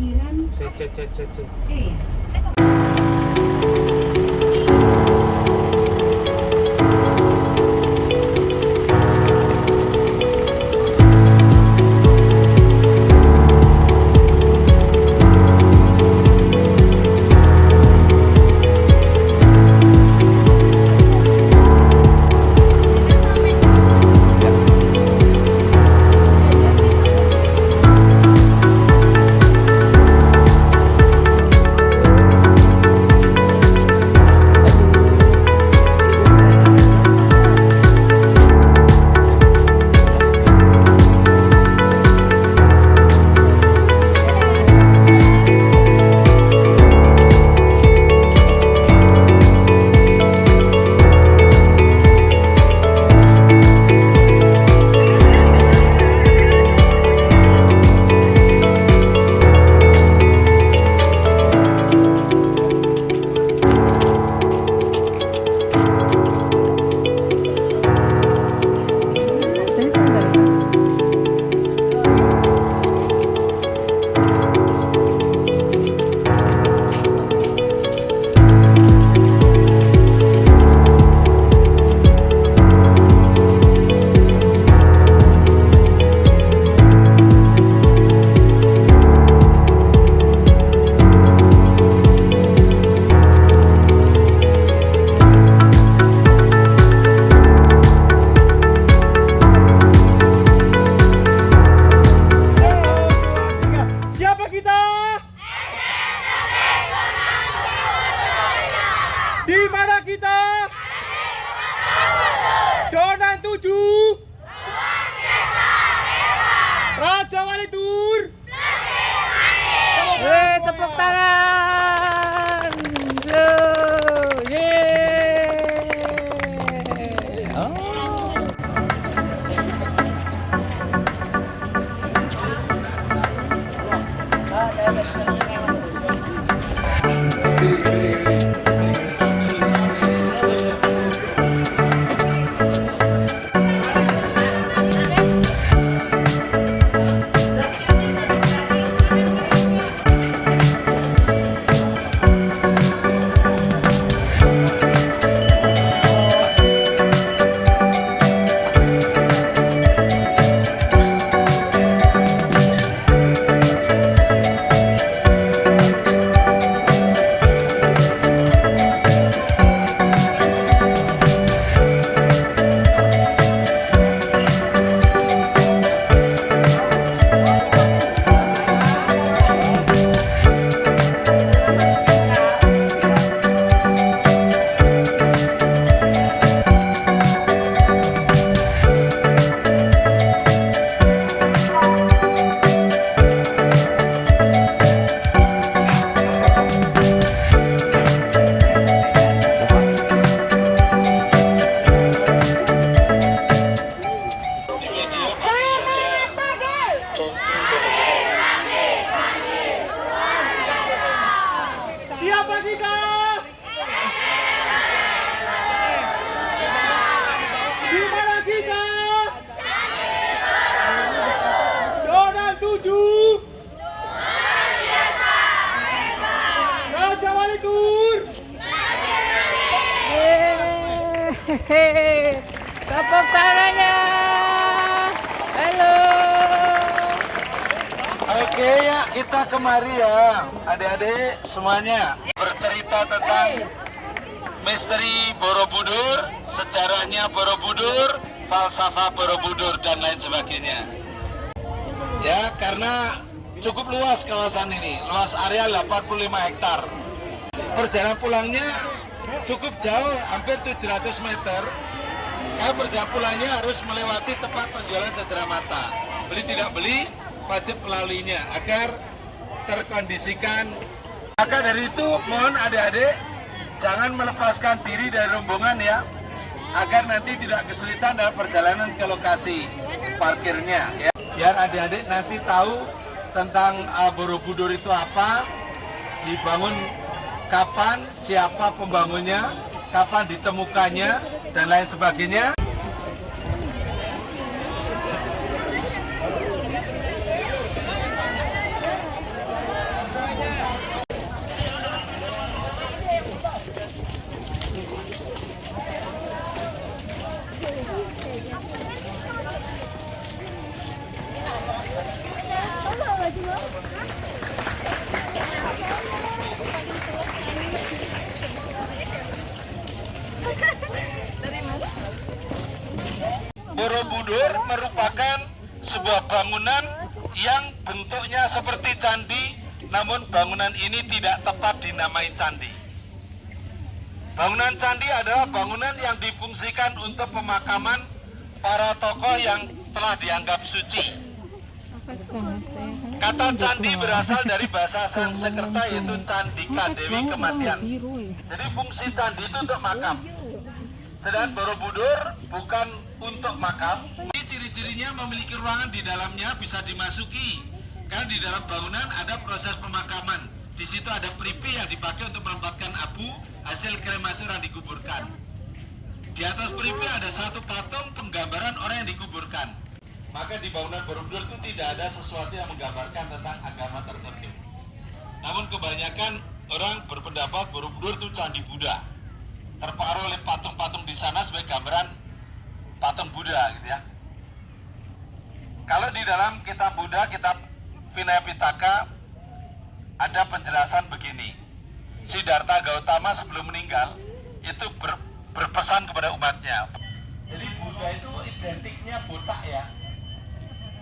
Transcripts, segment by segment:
parkiran E. Di mana kita? Donan 7 Raja Wali Tur. Tepuk tangan. Siapa kita? Di mana kita? Donan 7 Raja Wali Tur. Tepuk tangannya. Halo. Oke ya, kita kemari ya, adik-adik semuanya bercerita tentang misteri Borobudur, sejarahnya Borobudur, falsafah Borobudur dan lain sebagainya. Ya, karena cukup luas kawasan ini, luas area 85 hektar. Perjalanan pulangnya cukup jauh, hampir 700 meter. Kalau perjalanan pulangnya harus melewati tempat penjualan cendera mata. Beli tidak beli, wajib melaluinya agar terkondisikan. Maka dari itu mohon adik-adik jangan melepaskan diri dari rombongan ya, agar nanti tidak kesulitan dalam perjalanan ke lokasi parkirnya ya. Biar adik-adik nanti tahu tentang Borobudur itu apa, dibangun kapan, siapa pembangunnya, kapan ditemukannya dan lain sebagainya. merupakan sebuah bangunan yang bentuknya seperti candi, namun bangunan ini tidak tepat dinamai candi. Bangunan candi adalah bangunan yang difungsikan untuk pemakaman para tokoh yang telah dianggap suci. Kata candi berasal dari bahasa Sanskerta yaitu Candika, Dewi Kematian. Jadi fungsi candi itu untuk makam. Sedangkan Borobudur bukan untuk makam. Ini ciri-cirinya memiliki ruangan di dalamnya bisa dimasuki. Karena di dalam bangunan ada proses pemakaman. Di situ ada peripi yang dipakai untuk menempatkan abu hasil kremasi orang dikuburkan. Di atas peripi ada satu patung penggambaran orang yang dikuburkan. Maka di bangunan Borobudur itu tidak ada sesuatu yang menggambarkan tentang agama tertentu. Namun kebanyakan orang berpendapat Borobudur itu candi Buddha. Terpengaruh oleh patung-patung di sana sebagai gambaran patung Buddha gitu ya. Kalau di dalam kitab Buddha, kitab Vinaya Pitaka, ada penjelasan begini. Siddhartha Gautama sebelum meninggal itu berpesan kepada umatnya. Jadi Buddha itu identiknya botak ya.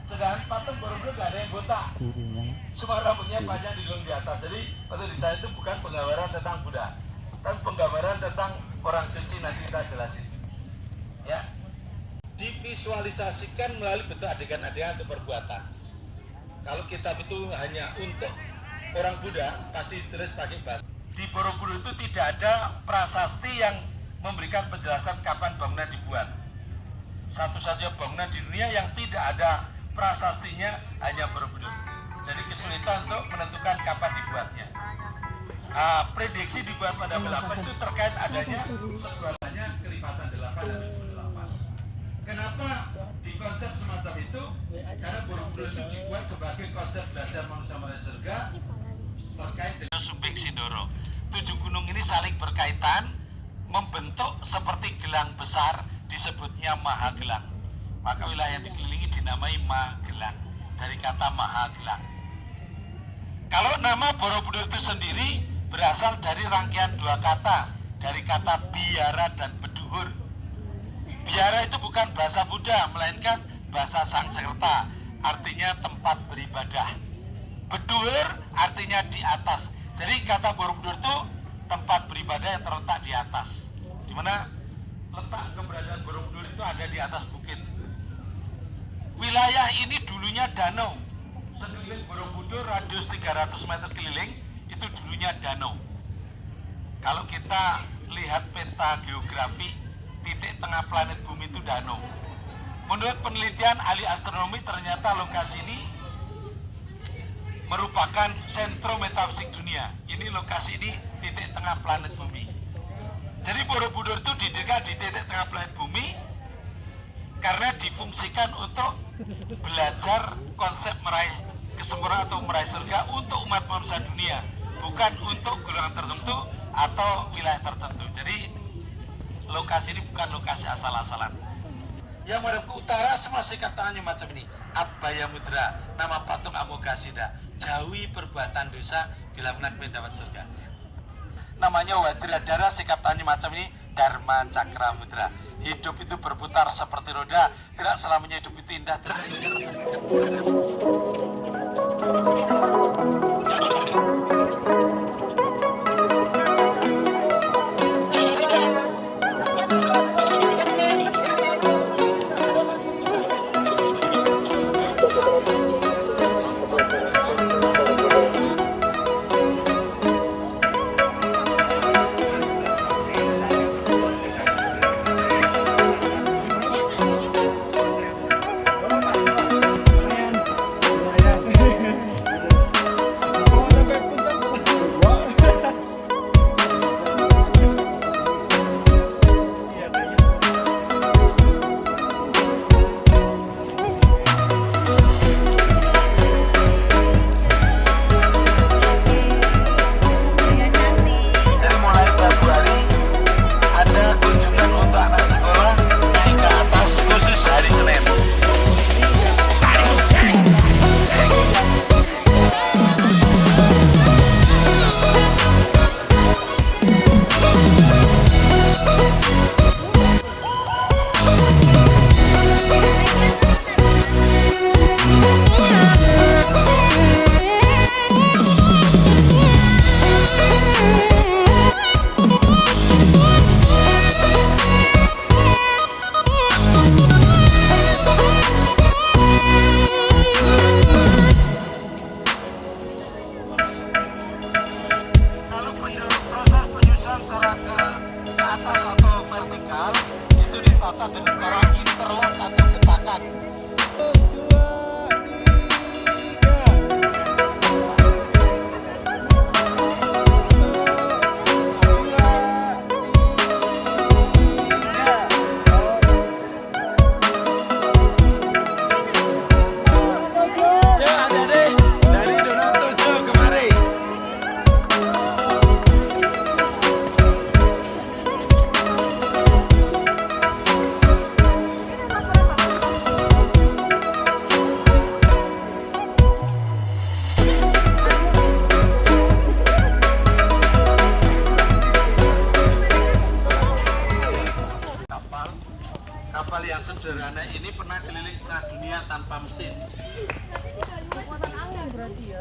Sedangkan patung Borobudur gak ada yang botak. Semua rambutnya panjang di atas. Jadi patung di sana itu bukan penggambaran tentang Buddha, tapi penggambaran tentang orang suci, nanti kita jelasin. Ya. Divisualisasikan melalui bentuk adegan-adegan untuk perbuatan. Kalau kitab itu hanya untuk orang Buddha, pasti ditulis pakai bahasa. Di Borobudur itu tidak ada prasasti yang memberikan penjelasan kapan bangunan dibuat. Satu-satunya bangunan di dunia yang tidak ada prasastinya hanya Borobudur. Jadi kesulitan untuk menentukan kapan dibuatnya. Prediksi dibuat pada 8 itu terkait adanya sebuahnya kelipatan 8 dan 8. Kenapa di konsep semacam itu? Karena Borobudur itu dibuat sebagai konsep belajar manusia meraih surga terkait dengan Sumbing Sindoro. 7 gunung ini saling berkaitan, membentuk seperti gelang besar, disebutnya Mahagelang. Maka wilayah yang dikelilingi dinamai Magelang, dari kata Mahagelang. Kalau nama Borobudur itu sendiri berasal dari rangkaian 2 kata, dari kata biara dan beduhur. Biara itu bukan bahasa Buddha, melainkan bahasa Sanskerta, artinya tempat beribadah. Beduhur artinya di atas. Jadi kata Borobudur itu tempat beribadah yang terletak di atas. Di mana letak keberadaan Borobudur itu ada di atas bukit. Wilayah ini dulunya danau. Sekeliling Borobudur radius 300 meter keliling itu dulunya danau. Kalau kita lihat peta geografi, titik tengah planet bumi itu danau. Menurut penelitian ahli astronomi, ternyata lokasi ini merupakan sentrum metafisik dunia. Ini lokasi ini titik tengah planet bumi. Jadi Borobudur itu didirikan di titik tengah planet bumi karena difungsikan untuk belajar konsep meraih kesempurnaan atau meraih surga untuk umat manusia dunia, bukan untuk golongan tertentu atau wilayah tertentu. Jadi lokasi ini bukan lokasi asal-asalan. Yang menghadap ke utara semua sikat tangannya macam ini. Abhaya Mudra, nama patung Amoghasiddha. Jauhi perbuatan dosa bila menak mendapat surga. Namanya Wajradhara, sikap tangannya macam ini. Dharma Cakra Mudra. Hidup itu berputar seperti roda, tidak selamanya hidup itu indah.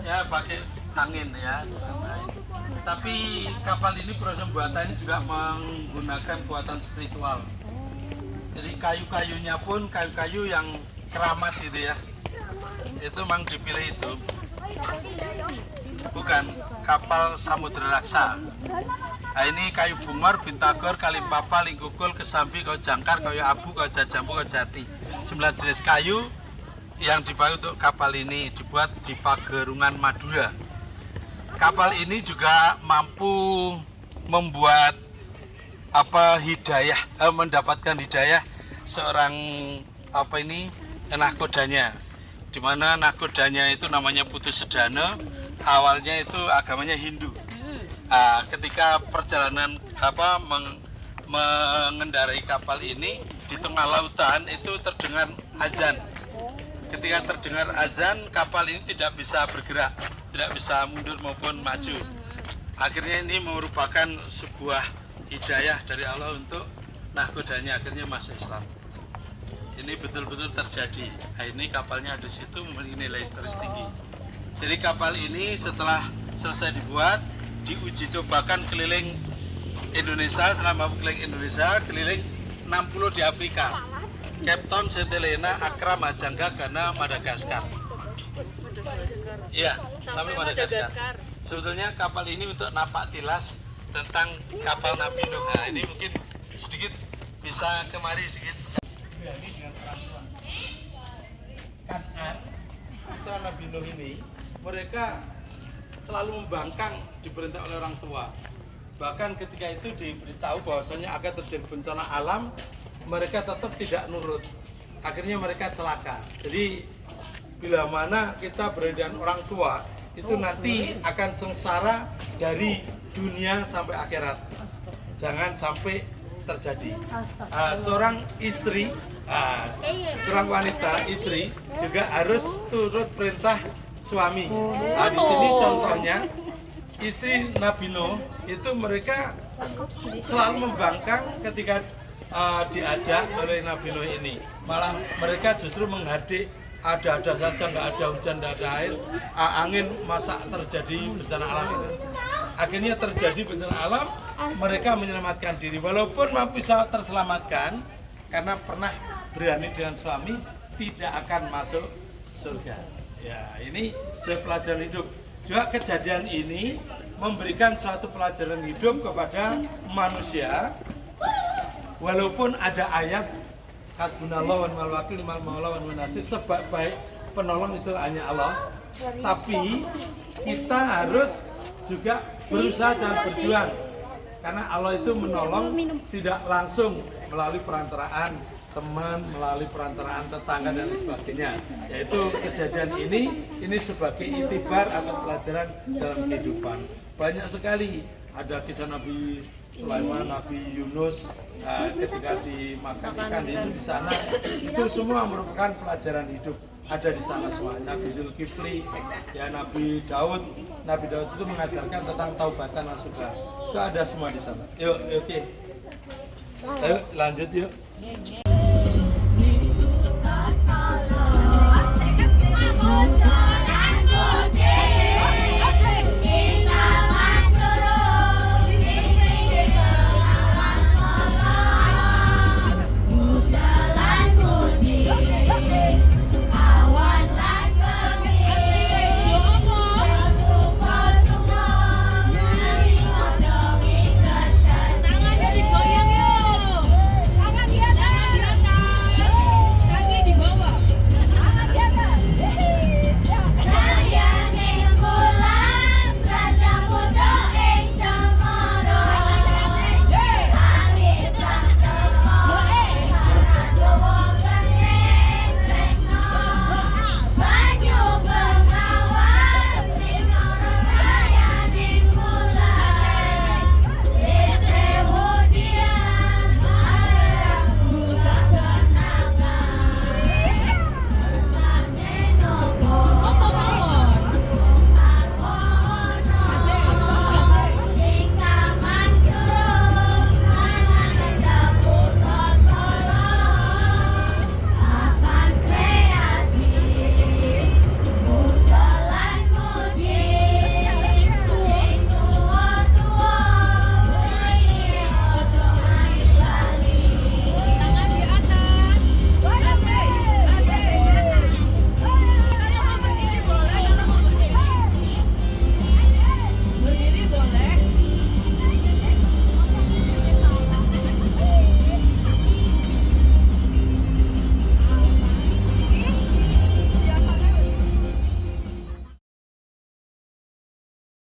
ya pakai angin ya. Tapi kapal ini proses pembuatannya juga menggunakan kekuatan spiritual. Jadi kayu-kayunya pun kayu-kayu yang keramat gitu ya. Itu memang dipilih itu. Bukan kapal samudera raksa. Nah, ini kayu bungur, bintagor, kalimpapa, linggukul, kesambi, kayu jangkar, kayu abu, kayu jajambu, kayu jati. 9 jenis kayu yang dipakai untuk kapal ini dibuat di Pagerungan Madura. Kapal ini juga mampu membuat hidayah, mendapatkan hidayah seorang nahkodanya. Di mana nahkodanya itu namanya Putu Sedana, awalnya itu agamanya Hindu. Ketika perjalanan mengendarai kapal ini di tengah lautan itu terdengar azan. Ketika terdengar azan, kapal ini tidak bisa bergerak, tidak bisa mundur maupun maju. Akhirnya ini merupakan sebuah hidayah dari Allah untuk nahkodanya akhirnya masuk Islam. Ini betul-betul terjadi. Nah, ini kapalnya di situ memiliki nilai historis tinggi. Jadi kapal ini setelah selesai dibuat, diuji cobakan keliling Indonesia, selama keliling Indonesia, keliling 60 di Afrika. Cape Town, Saint Helena, Accra, Majanga, Ghana, Madagaskar. Iya, sampai Madagaskar. Sebetulnya kapal ini untuk napak tilas tentang kapal Nabi Nuh. Nah, ini mungkin sedikit bisa kemari sedikit. Kan'an, putra Nabi Nuh ini, mereka selalu membangkang diperintah oleh orang tua. Bahkan ketika itu diberitahu bahwasanya akan terjadi bencana alam, mereka tetap tidak nurut. Akhirnya mereka celaka. Jadi bila mana kita berada dengan orang tua, itu nanti akan sengsara dari dunia sampai akhirat. Jangan sampai terjadi. Seorang istri, seorang wanita istri juga harus turut perintah suami. Di sini contohnya istri Nabi Nuh itu mereka selalu membangkang ketika diajak oleh Nabi Nuh ini. Malah mereka justru menghadik, ada-ada saja, nggak ada hujan, nggak ada air, angin, masa terjadi bencana alam itu. Akhirnya terjadi bencana alam, mereka menyelamatkan diri. Walaupun bisa terselamatkan, karena pernah berani dengan suami, tidak akan masuk surga. Ya, ini sebuah pelajaran hidup. Juga kejadian ini memberikan suatu pelajaran hidup kepada manusia. Walaupun ada ayat hasbunallahu wa ni'mal wakil, ni'mal maula wa ni'man nasir, sebaik penolong itu hanya Allah. Tapi kita harus juga berusaha dan berjuang. Karena Allah itu menolong tidak langsung melalui perantaraan teman, melalui perantaraan tetangga dan sebagainya. Yaitu kejadian ini sebagai itibar atau pelajaran dalam kehidupan. Banyak sekali ada kisah Nabi Sulaiman, Nabi Yunus ketika dimakan ikan itu di sana, itu semua merupakan pelajaran hidup, ada di sana semua. Nabi Zulkifli, ya Nabi Daud itu mengajarkan tentang taubatan nasuha. Itu ada semua di sana. Yuk, oke. Ayo lanjut yuk.